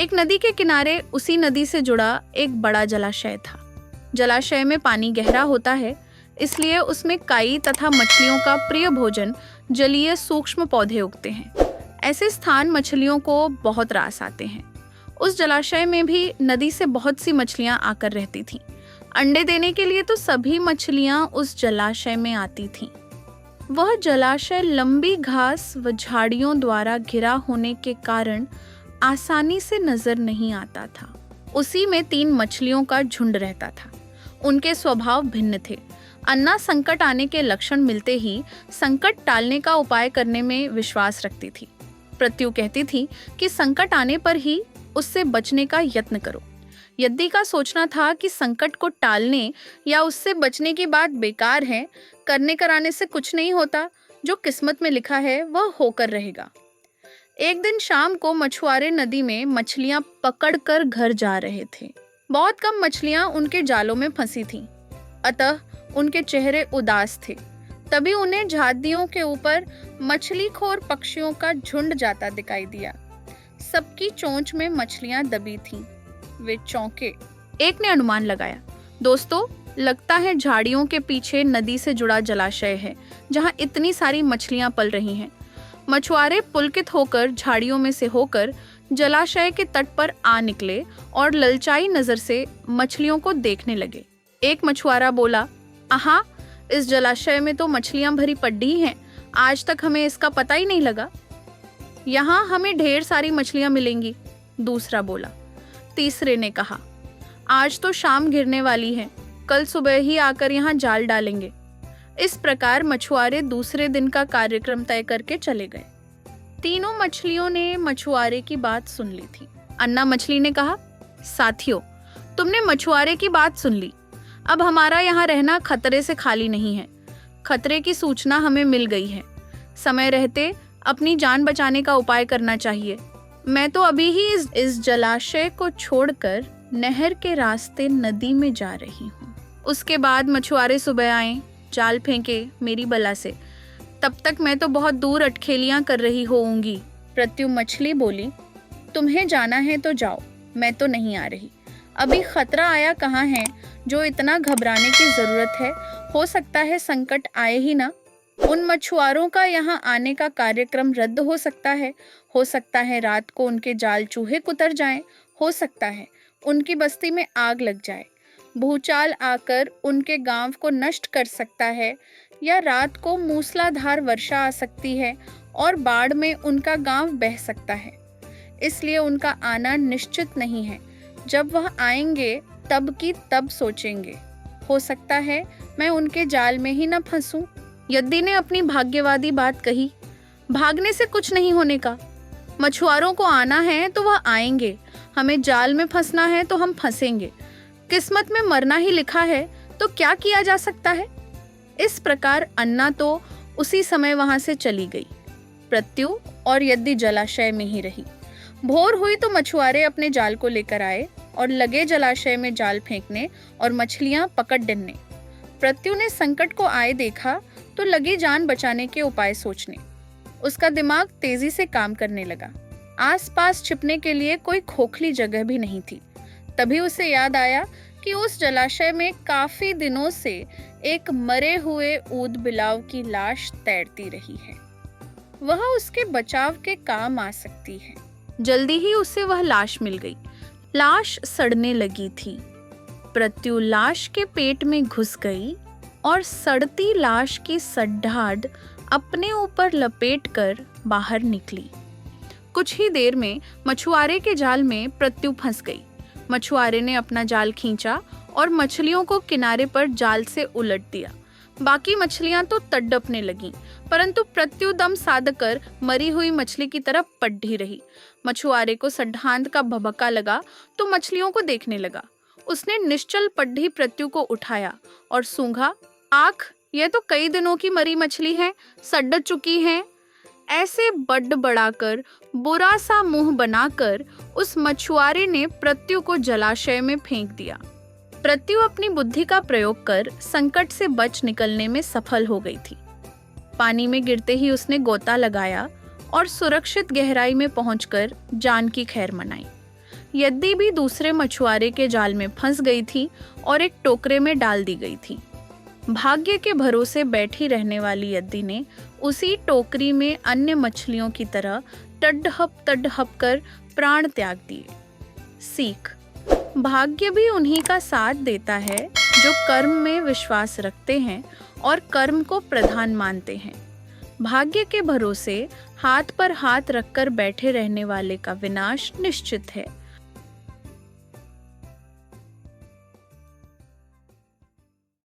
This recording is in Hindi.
एक नदी के किनारे उसी नदी से जुड़ा एक बड़ा जलाशय था। जलाशय में पानी गहरा होता है, इसलिए उसमें काई तथा मछलियों का प्रिय भोजन जलीय सूक्ष्म पौधे उगते हैं। ऐसे स्थान मछलियों को बहुत रास आते हैं। उस जलाशय में भी नदी से बहुत सी मछलियां आकर रहती थीं। अंडे देने के लिए तो सभी मछलियां उस जलाशय में आती थीं। वह जलाशय लंबी घास व झाड़ियों द्वारा घिरा होने के कारण आसानी से नजर नहीं आता था। उसी में 3 मछलियों का झुंड रहता था। उनके स्वभाव भिन्न थे। अन्ना संकट आने के लक्षण मिलते ही संकट टालने का उपाय करने में विश्वास रखती थी। प्रत्यु कहती थी कि संकट आने पर ही उससे बचने का यत्न करो। यद्दी का सोचना था कि संकट को टालने या उससे बचने की बात बेकार है, करने कराने से कुछ नहीं होता, जो किस्मत में लिखा है वह होकर रहेगा। एक दिन शाम को मछुआरे नदी में मछलियां पकड़कर घर जा रहे थे। बहुत कम मछलियां उनके जालों में फंसी थीं, अतः उनके चेहरे उदास थे। तभी उन्हें झादियों के ऊपर मछलीखोर पक्षियों का झुंड जाता दिखाई दिया। सबकी चोंच में मछलियां दबी थीं। वे चौंके। एक ने अनुमान लगाया, दोस्तों, लगता है झाड़ियों के पीछे नदी से जुड़ा जलाशय है, जहां इतनी सारी मछलियां पल रही हैं। मछुआरे पुलकित होकर झाड़ियों में से होकर जलाशय के तट पर आ निकले और ललचाई नजर से मछलियों को देखने लगे। एक मछुआरा बोला, आहा, इस जलाशय में तो मछलियां भरी पड्डी हैं। आज तक हमें इसका पता ही नहीं लगा। यहाँ हमें ढेर सारी मछलियां मिलेंगी। दूसरा बोला। तीसरे ने कहा, आज तो शाम गिरने वाली है, कल सुबह ही आकर यहाँ जाल डालेंगे। इस प्रकार मछुआरे दूसरे दिन का कार्यक्रम तय करके चले गए। तीनों मछलियों ने मछुआरे की बात सुन ली थी। अन्ना मछली ने कहा, साथियों, तुमने मछुआरे की बात सुन ली। अब हमारा यहाँ रहना खतरे से खाली नहीं है। खतरे की सूचना हमें मिल गई है। समय रहते अपनी जान बचाने का उपाय करना चाहिए। मैं तो अभी ही इस जलाशय को छोड़कर नहर के रास्ते नदी में जा रही हूँ। उसके बाद मछुआरे सुबह आए, जाल फेंके मेरी बला से। तब तक मैं तो बहुत दूर अटखेलियां कर रही होऊंगी। प्रत्यु मछली बोली, तुम्हें जाना है तो जाओ, मैं तो नहीं आ रही। अभी खतरा आया कहाँ है जो इतना घबराने की जरूरत है। हो सकता है संकट आए ही ना। उन मछुआरों का यहाँ आने का कार्यक्रम रद्द हो सकता है रात को उनके जाल चूहे कुतर जाएं, हो सकता है उनकी बस्ती में आग लग जाए, भूचाल आकर उनके गांव को नष्ट कर सकता है, या रात को मूसलाधार वर्षा आ सकती है और बाढ़ में उनका गांव बह सकता है। इसलिए उनका आना निश्चित नहीं है। जब वह आएंगे तब की तब सोचेंगे। हो सकता है मैं उनके जाल में ही न फंसूं। यद्दी ने अपनी भाग्यवादी बात कही। भागने से कुछ नहीं होने का। मछुआरों को आना है तो वह आएंगे, हमें जाल में फंसना है तो हम फंसेंगे। किस्मत में मरना ही लिखा है तो क्या किया जा सकता है। इस प्रकार अन्ना तो उसी समय वहां से चली गई। प्रत्यु और यद्दी जलाशय में ही रही। भोर हुई तो मछुआरे अपने जाल को लेकर आए और लगे जलाशय में जाल फेंकने और मछलियां पकड़ डलने। प्रत्यु ने संकट को आए देखा तो लगी जान बचाने के उपाय सोचने। उसका दिमाग तेजी से काम करने लगा। आसपास छिपने के लिए कोई खोखली जगह भी नहीं थी। तभी उसे याद आया कि उस जलाशय में काफी दिनों से एक मरे हुए ऊद बिलाव की लाश तैरती रही है। वह उसके बचाव के काम आ सकती है। जल्दी ही उसे वह लाश मिल गई। लाश सड़ने लगी थी। प्रत्यु लाश के पेट में घुस गई और सड़ती लाश की सड्ढाढ़ अपने ऊपर लपेटकर बाहर निकली। कुछ ही देर में मछुआरे के जाल में प्रत्यु फंस गई। मछुआरे ने अपना जाल खींचा और मछलियों को किनारे पर जाल से उलट दिया। बाकी मछलियां तो तड़पने लगीं, परंतु प्रत्यु दम साधकर मरी हुई मछली की तरफ पड्डी रही। मछुआरे को सड्ढांध का भभका लगा तो मछलियों को देखने लगा। उसने निश्चल पड्डी प्रत्यु को उठाया और सूंघा। आख, यह तो कई दिनों की मरी मछली है, सड़ चुकी है। ऐसे बड़बड़ाकर बुरा सा मुंह बनाकर उस मछुआरे ने प्रत्यु को जलाशय में फेंक दिया। प्रत्यु अपनी बुद्धि का प्रयोग कर संकट से बच निकलने में सफल हो गई थी। पानी में गिरते ही उसने गोता लगाया और सुरक्षित गहराई में पहुंचकर जान की खैर मनाई। यद्दी भी दूसरे मछुआरे के जाल में फंस गई थी और एक टोकरे में डाल दी गई थी। भाग्य के भरोसे बैठी रहने वाली यद्दी ने उसी टोकरी में अन्य मछलियों की तरह तडहप कर प्राण त्याग दिए। सीख: भाग्य भी उन्हीं का साथ देता है जो कर्म में विश्वास रखते हैं और कर्म को प्रधान मानते हैं। भाग्य के भरोसे हाथ पर हाथ रखकर बैठे रहने वाले का विनाश निश्चित है।